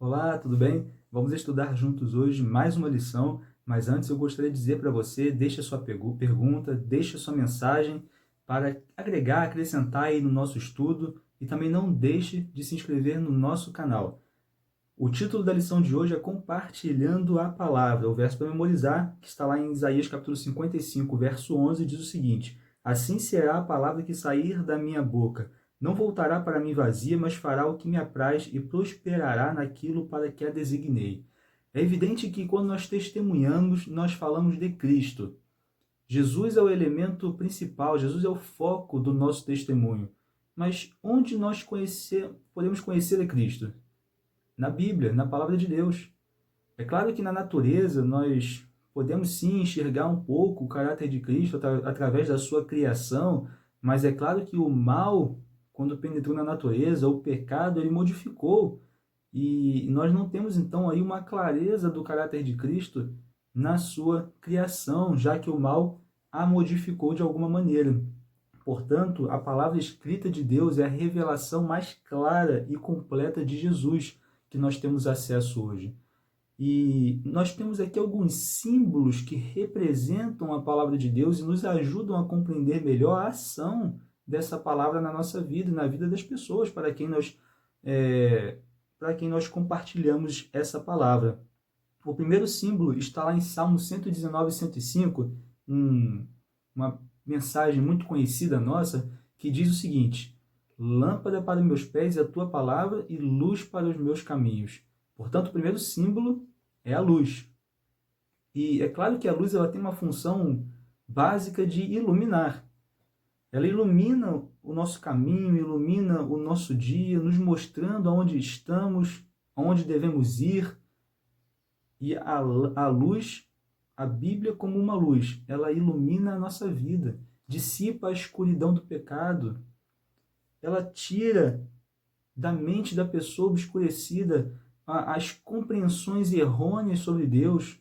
Olá, tudo bem? Vamos estudar juntos hoje mais uma lição, mas antes eu gostaria de dizer para você, deixe a sua pergunta, deixe a sua mensagem para agregar, acrescentar aí no nosso estudo e também não deixe de se inscrever no nosso canal. O título da lição de hoje é Compartilhando a Palavra. O verso para memorizar, que está lá em Isaías capítulo 55, verso 11, diz o seguinte: Assim será a palavra que sair da minha boca. Não voltará para mim vazia, mas fará o que me apraz e prosperará naquilo para que a designei. É evidente que quando nós testemunhamos, nós falamos de Cristo. Jesus é o elemento principal, Jesus é o foco do nosso testemunho. Mas onde nós podemos conhecer a Cristo? Na Bíblia, na palavra de Deus. É claro que na natureza nós podemos sim enxergar um pouco o caráter de Cristo através da sua criação, mas é claro que o mal, quando penetrou na natureza, o pecado, ele modificou. E nós não temos então aí uma clareza do caráter de Cristo na sua criação, já que o mal a modificou de alguma maneira. Portanto, a palavra escrita de Deus é a revelação mais clara e completa de Jesus que nós temos acesso hoje. E nós temos aqui alguns símbolos que representam a palavra de Deus e nos ajudam a compreender melhor a ação dessa palavra na nossa vida e na vida das pessoas para quem nós compartilhamos essa palavra. O primeiro símbolo está lá em Salmo 119, 105, uma mensagem muito conhecida nossa, que diz o seguinte: Lâmpada para os meus pés é a tua palavra e luz para os meus caminhos. Portanto, o primeiro símbolo é a luz. E é claro que a luz ela tem uma função básica de iluminar. Ela ilumina o nosso caminho, ilumina o nosso dia, nos mostrando aonde estamos, aonde devemos ir. E a luz, a Bíblia como uma luz, ela ilumina a nossa vida, dissipa a escuridão do pecado, ela tira da mente da pessoa obscurecida as compreensões errôneas sobre Deus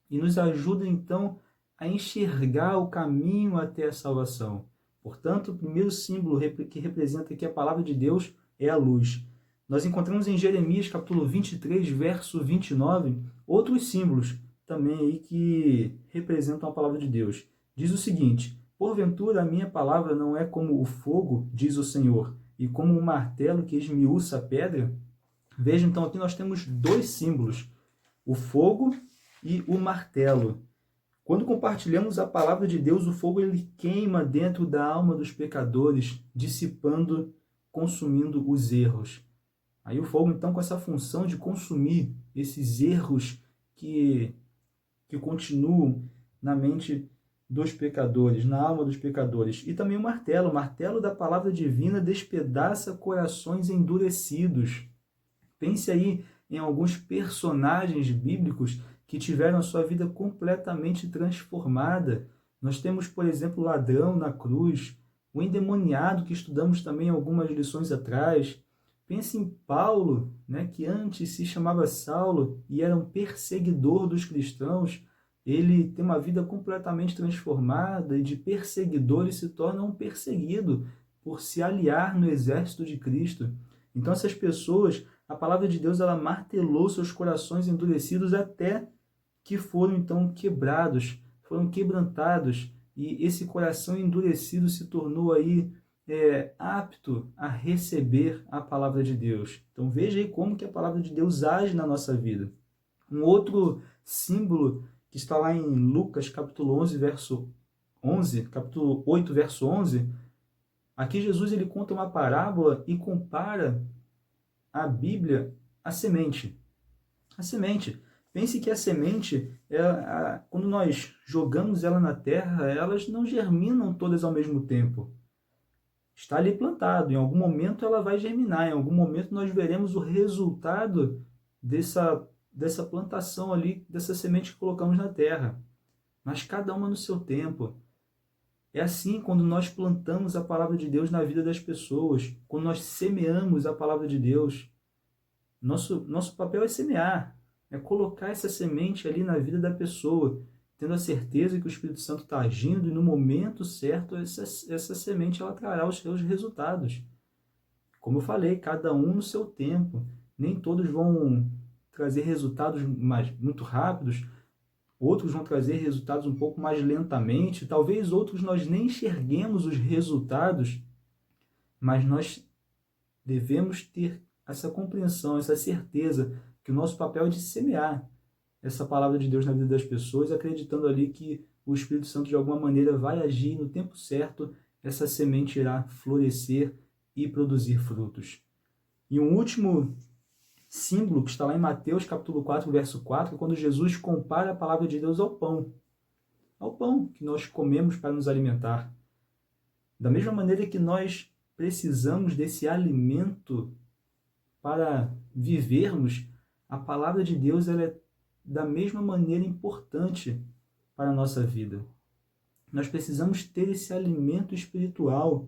e nos ajuda então a enxergar o caminho até a salvação. Portanto, o primeiro símbolo que representa aqui a palavra de Deus é a luz. Nós encontramos em Jeremias capítulo 23, verso 29, outros símbolos também aí que representam a palavra de Deus. Diz o seguinte: Porventura a minha palavra não é como o fogo, diz o Senhor, e como um martelo que esmiuça a pedra? Veja, então, aqui nós temos dois símbolos, o fogo e o martelo. Quando compartilhamos a palavra de Deus, o fogo ele queima dentro da alma dos pecadores, dissipando, consumindo os erros. Aí o fogo, então, com essa função de consumir esses erros que continuam na mente dos pecadores, na alma dos pecadores. E também o martelo da palavra divina despedaça corações endurecidos. Pense aí em alguns personagens bíblicos que tiveram a sua vida completamente transformada. Nós temos, por exemplo, o ladrão na cruz, o endemoniado que estudamos também algumas lições atrás. Pense em Paulo, né, que antes se chamava Saulo e era um perseguidor dos cristãos. Ele tem uma vida completamente transformada e de perseguidor ele se torna um perseguido por se aliar no exército de Cristo. Então essas pessoas, a palavra de Deus, ela martelou seus corações endurecidos até que foram então quebrados, foram quebrantados, e esse coração endurecido se tornou aí apto a receber a palavra de Deus. Então veja aí como que a palavra de Deus age na nossa vida. Um outro símbolo que está lá em Lucas capítulo 11, verso 11, capítulo 8, verso 11, aqui Jesus ele conta uma parábola e compara a Bíblia à semente. A semente. Pense que a semente, quando nós jogamos ela na terra, elas não germinam todas ao mesmo tempo. Está ali plantado, em algum momento ela vai germinar, em algum momento nós veremos o resultado dessa plantação ali, dessa semente que colocamos na terra. Mas cada uma no seu tempo. É assim quando nós plantamos a palavra de Deus na vida das pessoas, quando nós semeamos a palavra de Deus. Nosso papel é semear, é colocar essa semente ali na vida da pessoa, tendo a certeza que o Espírito Santo está agindo e no momento certo essa semente ela trará os seus resultados. Como eu falei, cada um no seu tempo. nem todos vão trazer resultados muito rápidos, outros vão trazer resultados um pouco mais lentamente, talvez outros nós nem enxerguemos os resultados, mas nós devemos ter essa compreensão, essa certeza que o nosso papel é de semear essa palavra de Deus na vida das pessoas, acreditando ali que o Espírito Santo de alguma maneira vai agir no tempo certo, essa semente irá florescer e produzir frutos. E um último símbolo que está lá em Mateus capítulo 4, verso 4, quando Jesus compara a palavra de Deus ao pão que nós comemos para nos alimentar. Da mesma maneira que nós precisamos desse alimento para vivermos, a palavra de Deus ela é da mesma maneira importante para a nossa vida. Nós precisamos ter esse alimento espiritual.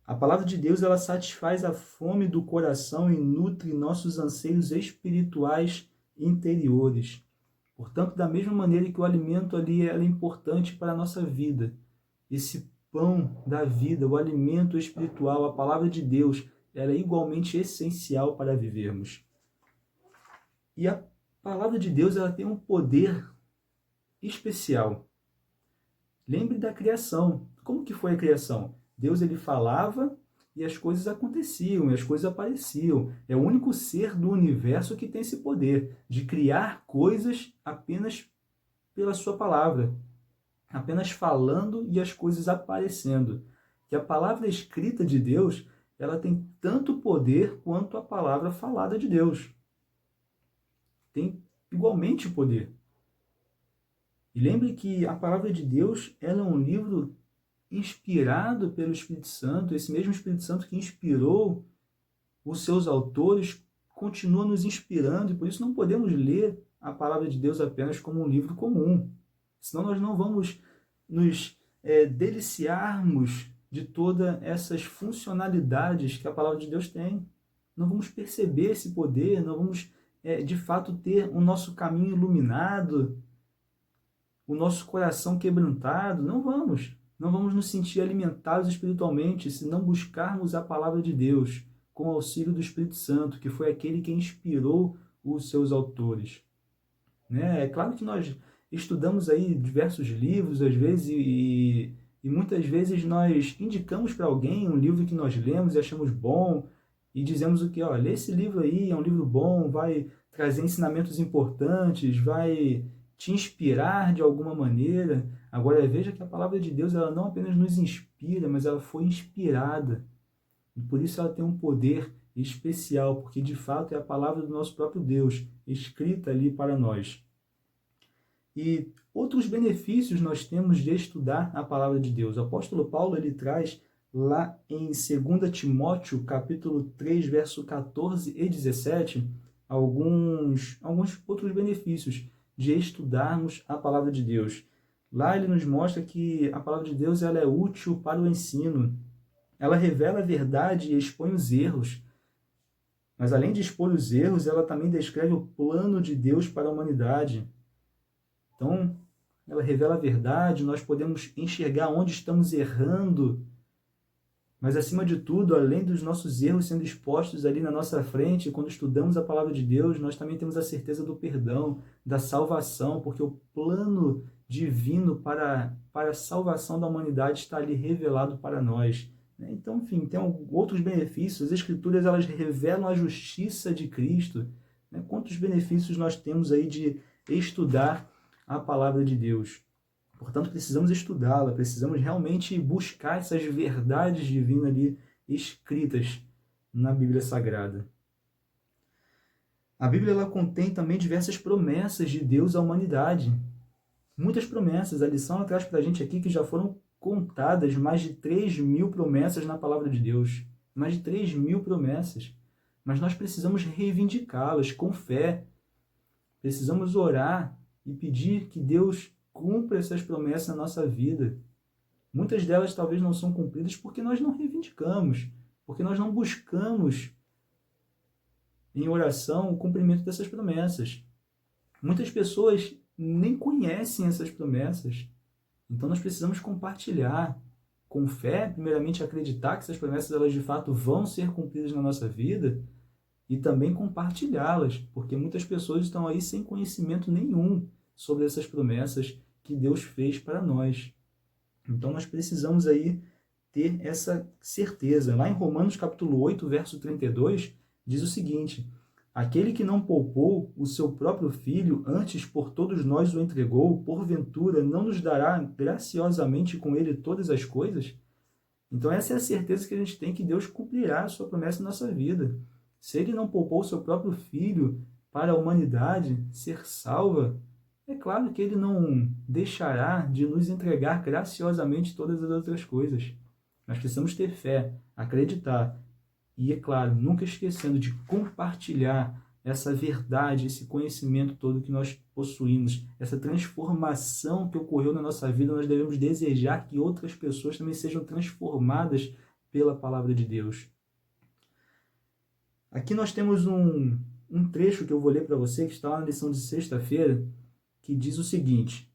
A palavra de Deus ela satisfaz a fome do coração e nutre nossos anseios espirituais interiores. Portanto, da mesma maneira que o alimento ali é importante para a nossa vida, esse pão da vida, o alimento espiritual, a palavra de Deus, ela é igualmente essencial para vivermos. E a palavra de Deus ela tem um poder especial. Lembre da criação. Como que foi a criação? Deus ele falava e as coisas aconteciam, e as coisas apareciam. É o único ser do universo que tem esse poder de criar coisas apenas pela sua palavra. Apenas falando e as coisas aparecendo. Que a palavra escrita de Deus, ela tem tanto poder quanto a palavra falada de Deus. Tem igualmente poder. E lembre que a palavra de Deus ela é um livro inspirado pelo Espírito Santo. Esse mesmo Espírito Santo que inspirou os seus autores continua nos inspirando, e por isso não podemos ler a palavra de Deus apenas como um livro comum. Senão nós não vamos nos deliciarmos de todas essas funcionalidades que a palavra de Deus tem. Não vamos perceber esse poder, não vamos de fato ter o nosso caminho iluminado, o nosso coração quebrantado. Não vamos nos sentir alimentados espiritualmente se não buscarmos a palavra de Deus com o auxílio do Espírito Santo, que foi aquele que inspirou os seus autores. É claro que nós estudamos aí diversos livros, às vezes, e muitas vezes nós indicamos para alguém um livro que nós lemos e achamos bom, e dizemos o que, lê esse livro aí, é um livro bom, vai trazer ensinamentos importantes, vai te inspirar de alguma maneira. Agora veja que a palavra de Deus ela não apenas nos inspira, mas ela foi inspirada. E por isso ela tem um poder especial, porque de fato é a palavra do nosso próprio Deus, escrita ali para nós. E outros benefícios nós temos de estudar a palavra de Deus. O apóstolo Paulo ele traz lá em 2 Timóteo, capítulo 3, verso 14 e 17, alguns outros benefícios de estudarmos a palavra de Deus. Lá ele nos mostra que a palavra de Deus ela é útil para o ensino. Ela revela a verdade e expõe os erros. Mas além de expor os erros, ela também descreve o plano de Deus para a humanidade. Então, ela revela a verdade, nós podemos enxergar onde estamos errando. Mas, acima de tudo, além dos nossos erros sendo expostos ali na nossa frente, quando estudamos a palavra de Deus, nós também temos a certeza do perdão, da salvação, porque o plano divino para a salvação da humanidade está ali revelado para nós. Então, enfim, tem outros benefícios. As Escrituras elas revelam a justiça de Cristo. Quantos benefícios nós temos aí de estudar a palavra de Deus? Portanto, precisamos estudá-la, precisamos realmente buscar essas verdades divinas ali escritas na Bíblia Sagrada. A Bíblia ela contém também diversas promessas de Deus à humanidade. Muitas promessas. A lição ela traz para a gente aqui que já foram contadas mais de 3.000 promessas na palavra de Deus. Mais de 3.000 promessas. Mas nós precisamos reivindicá-las com fé. Precisamos orar e pedir que Deus cumpra essas promessas na nossa vida. Muitas delas talvez não são cumpridas porque nós não reivindicamos, porque nós não buscamos em oração o cumprimento dessas promessas. Muitas pessoas nem conhecem essas promessas. Então nós precisamos compartilhar com fé, primeiramente acreditar que essas promessas elas de fato vão ser cumpridas na nossa vida, e também compartilhá-las, porque muitas pessoas estão aí sem conhecimento nenhum sobre essas promessas que Deus fez para nós. Então nós precisamos aí ter essa certeza. Lá em Romanos capítulo 8, verso 32, diz o seguinte: aquele que não poupou o seu próprio filho, antes por todos nós o entregou, porventura não nos dará graciosamente com ele todas as coisas? Então essa é a certeza que a gente tem, que Deus cumprirá a sua promessa na nossa vida. Se ele não poupou o seu próprio filho para a humanidade ser salva, é claro que ele não deixará de nos entregar graciosamente todas as outras coisas. Nós precisamos ter fé, acreditar e, é claro, nunca esquecendo de compartilhar essa verdade, esse conhecimento todo que nós possuímos, essa transformação que ocorreu na nossa vida. Nós devemos desejar que outras pessoas também sejam transformadas pela palavra de Deus. Aqui nós temos um trecho que eu vou ler para você, que está lá na lição de sexta-feira, que diz o seguinte: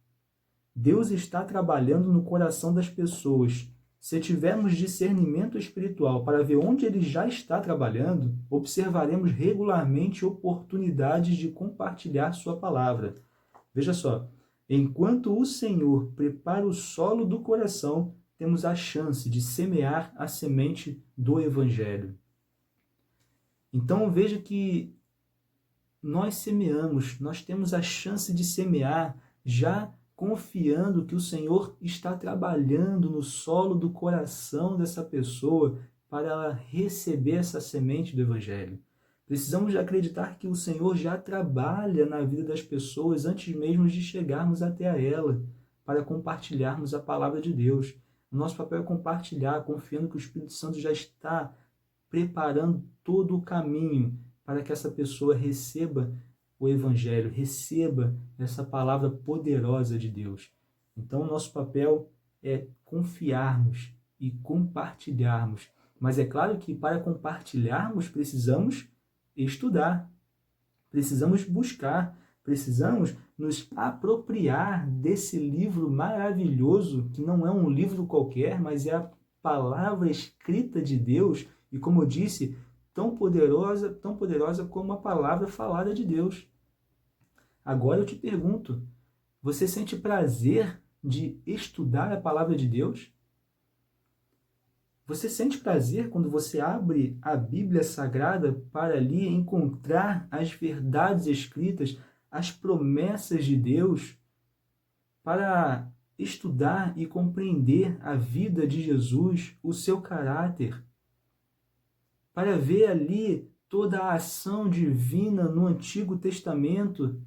Deus está trabalhando no coração das pessoas. Se tivermos discernimento espiritual para ver onde ele já está trabalhando, observaremos regularmente oportunidades de compartilhar sua palavra. Veja só, enquanto o Senhor prepara o solo do coração, temos a chance de semear a semente do Evangelho. Então veja que nós semeamos, nós temos a chance de semear já confiando que o Senhor está trabalhando no solo do coração dessa pessoa para ela receber essa semente do Evangelho. Precisamos acreditar que o Senhor já trabalha na vida das pessoas antes mesmo de chegarmos até a ela, para compartilharmos a palavra de Deus. O nosso papel é compartilhar, confiando que o Espírito Santo já está preparando todo o caminho para que essa pessoa receba o Evangelho, receba essa palavra poderosa de Deus. Então, o nosso papel é confiarmos e compartilharmos. Mas é claro que para compartilharmos precisamos estudar, precisamos buscar, precisamos nos apropriar desse livro maravilhoso, que não é um livro qualquer, mas é a palavra escrita de Deus, e como eu disse, tão poderosa como a palavra falada de Deus. Agora eu te pergunto, você sente prazer de estudar a palavra de Deus? Você sente prazer quando você abre a Bíblia Sagrada para ali encontrar as verdades escritas, as promessas de Deus, para estudar e compreender a vida de Jesus, o seu caráter, para ver ali toda a ação divina no Antigo Testamento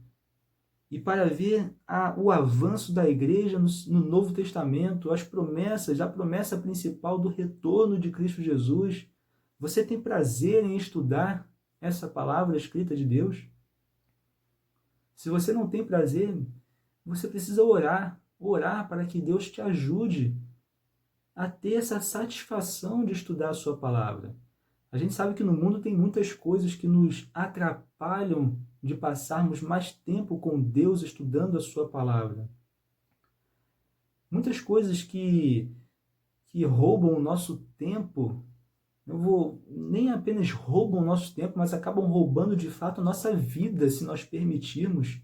e para ver o avanço da igreja no Novo Testamento, as promessas, a promessa principal do retorno de Cristo Jesus? Você tem prazer em estudar essa palavra escrita de Deus? Se você não tem prazer, você precisa orar para que Deus te ajude a ter essa satisfação de estudar a sua palavra. A gente sabe que no mundo tem muitas coisas que nos atrapalham de passarmos mais tempo com Deus estudando a sua palavra. Muitas coisas que roubam o nosso tempo, nem apenas roubam o nosso tempo, mas acabam roubando de fato a nossa vida, se nós permitirmos.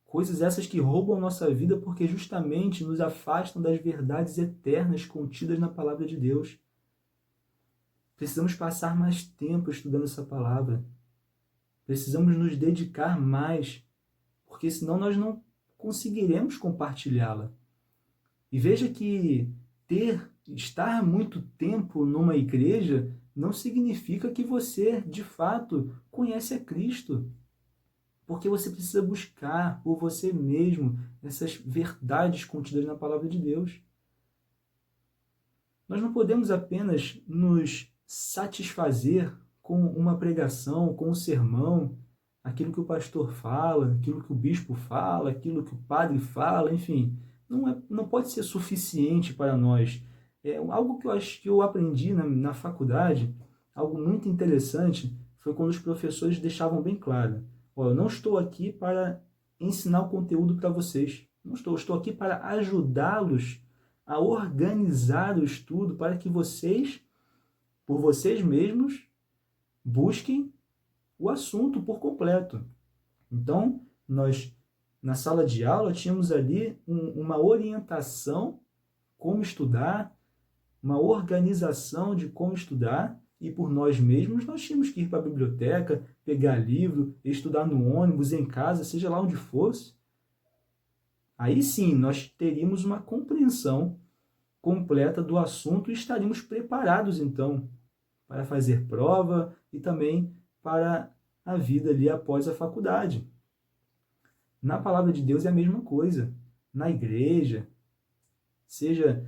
Coisas essas que roubam a nossa vida porque justamente nos afastam das verdades eternas contidas na palavra de Deus. Precisamos passar mais tempo estudando essa palavra. Precisamos nos dedicar mais, porque senão nós não conseguiremos compartilhá-la. E veja que estar muito tempo numa igreja não significa que você, de fato, conhece a Cristo. Porque você precisa buscar por você mesmo essas verdades contidas na palavra de Deus. Nós não podemos apenas nos satisfazer com uma pregação, com um sermão, aquilo que o pastor fala, aquilo que o bispo fala, aquilo que o padre fala, enfim, não pode ser suficiente para nós. É algo que eu acho que eu aprendi na faculdade, algo muito interessante, foi quando os professores deixavam bem claro: eu não estou aqui para ensinar o conteúdo para vocês, estou aqui para ajudá-los a organizar o estudo para que vocês, por vocês mesmos, busquem o assunto por completo. Então, nós, na sala de aula, tínhamos ali uma orientação como estudar, uma organização de como estudar, e por nós mesmos nós tínhamos que ir para a biblioteca, pegar livro, estudar no ônibus, em casa, seja lá onde fosse. Aí sim, nós teríamos uma compreensão completa do assunto e estaríamos preparados, então, para fazer prova e também para a vida ali após a faculdade. Na palavra de Deus é a mesma coisa. Na igreja, seja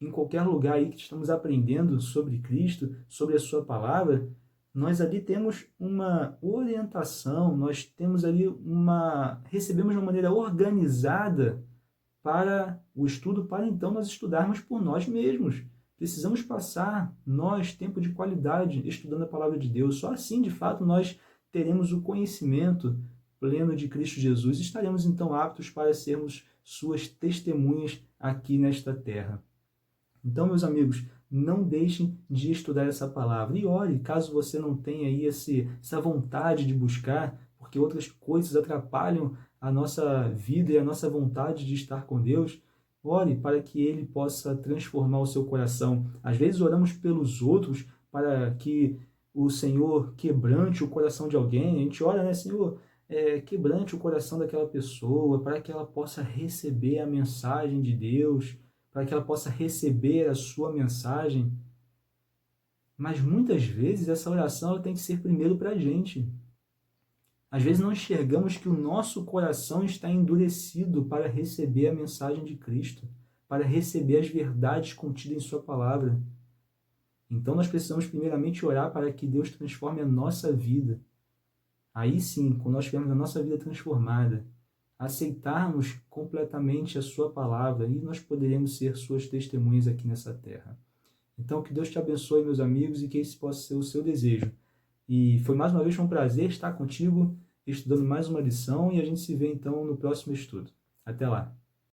em qualquer lugar aí que estamos aprendendo sobre Cristo, sobre a sua palavra, nós ali temos uma orientação, nós temos ali recebemos de uma maneira organizada para o estudo, para então nós estudarmos por nós mesmos. Precisamos passar, nós, tempo de qualidade, estudando a palavra de Deus. Só assim, de fato, nós teremos o conhecimento pleno de Cristo Jesus e estaremos então aptos para sermos suas testemunhas aqui nesta terra. Então, meus amigos, não deixem de estudar essa palavra. E ore, caso você não tenha aí essa vontade de buscar, porque outras coisas atrapalham a nossa vida e a nossa vontade de estar com Deus, ore para que Ele possa transformar o seu coração. Às vezes oramos pelos outros para que o Senhor quebrante o coração de alguém. A gente ora, né, Senhor, quebrante o coração daquela pessoa, para que ela possa receber a mensagem de Deus, para que ela possa receber a sua mensagem. Mas muitas vezes essa oração ela tem que ser primeiro para a gente. Às vezes não enxergamos que o nosso coração está endurecido para receber a mensagem de Cristo, para receber as verdades contidas em sua palavra. Então nós precisamos primeiramente orar para que Deus transforme a nossa vida. Aí sim, quando nós tivermos a nossa vida transformada, aceitarmos completamente a sua palavra e nós poderemos ser suas testemunhas aqui nessa terra. Então que Deus te abençoe, meus amigos, e que esse possa ser o seu desejo. E foi mais uma vez um prazer estar contigo, estudando mais uma lição, e a gente se vê então no próximo estudo. Até lá!